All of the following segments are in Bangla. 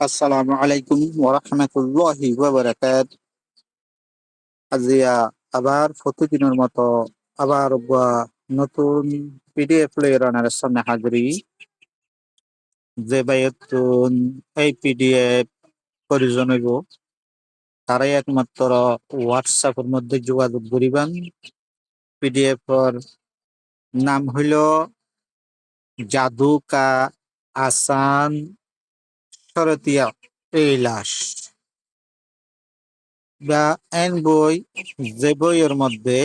আসসালামু আলাইকুম ওয়া রাহমাতুল্লাহি ওয়া বারাকাতুহু। আজিয়া আবার প্রতিদিনের মতো আবার নতুন পিডিএফ লইয়া আপনার সামনে হাজিরি। যে বাইতুন এই পিডিএফ প্রয়োজন হইব তারাই একমাত্র হোয়াটসঅ্যাপের মধ্যে যোগাযোগ করিবেন। পিডিএফ এর নাম হইল জাদু কা আসান শরতিয়া ইলাস বা এন বই। যে বইয়ের মধ্যে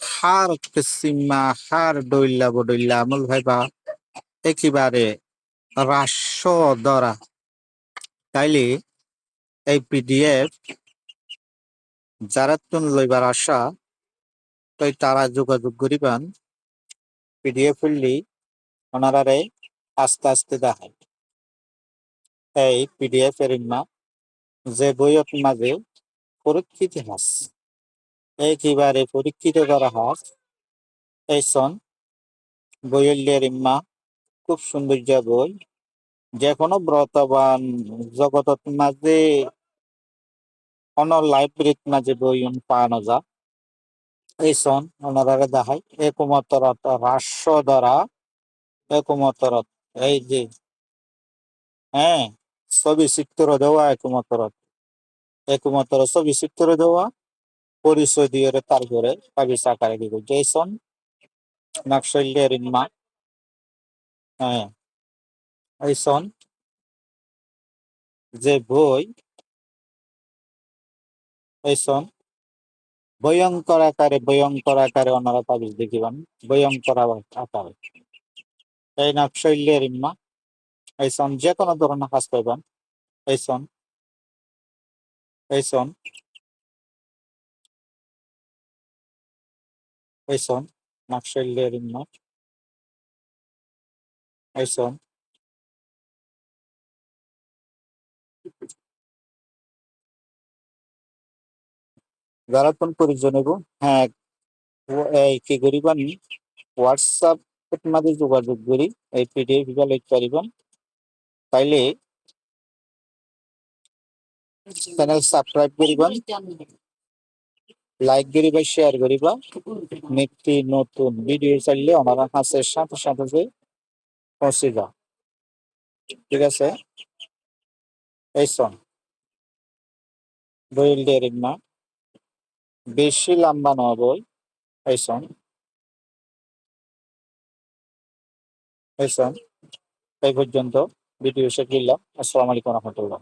হার কিসিমা হার ডইল্লা বডইল্লা আমল ভাইবা একেবারে হ্রাস্য ধরা। তাইলে এই পিডিএফ যারা তুন লইবার আশা তাই তারা যোগাযোগ করিবেন। পিডিএফ হইলি ওনারারে আস্তে আস্তে দেখায়। এই পিডিএফ এর না যে বইয়ের মাঝে পরীক্ষিত হাস একেবারে পরীক্ষিত করা হাস এই সন বইয়ের ইম্মা খুব সৌন্দর্য বই। যে কোনো ব্রতবান জগতত মাঝে অন লাইব্রেরিত মাঝে বই পাওয়ানো যা এই সন ওনারা দেখায় একমতরত হ্রাস্য দ্বারা একমতরত। এই যে হ্যাঁ, ছবি চিত্র দেওয়া একমতরত একমতর ছবি চিত্র দেওয়া পরিচয় দিয়ে তারপরে কাগজ আকারে দিব জেসন নাকশল্যের ইম্মা। হ্যাঁ, এই সন যে বই এই সন ভয়ঙ্কর আকারে ওনারা তাবিজ দেখিবেন ভয়ঙ্কর আকারে। এই নাকশল্যের ইম্মা এই সন যে কোনো ধরনের কাজ পাইবেন। এই সন এই সন এই সন নাকশল্যের ইম্মা এই সন যারা কোন পরিজন হইব। হ্যাঁ, এই কি করিবেন হোয়াটসঅ্যাপ মাঝে যোগাযোগ করি এই পিডিএফ লিখতে পারিবেন। তাইলে চ্যানেল সাবস্ক্রাইব করিবেন, লাইক করিবা, শেয়ার করিবা। নিত্য নতুন ভিডিও চাইলে আমার কাছে সাথে সাথে যে পৌঁছে যা। ঠিক আছে, এই সন বইল দেরিন না বেশি লম্বা নয় বই। এই সন এই সন এই পর্যন্ত ভিডিও শেষ করলাম। আসসালামু আলাইকুম রহমতুল্লাহ।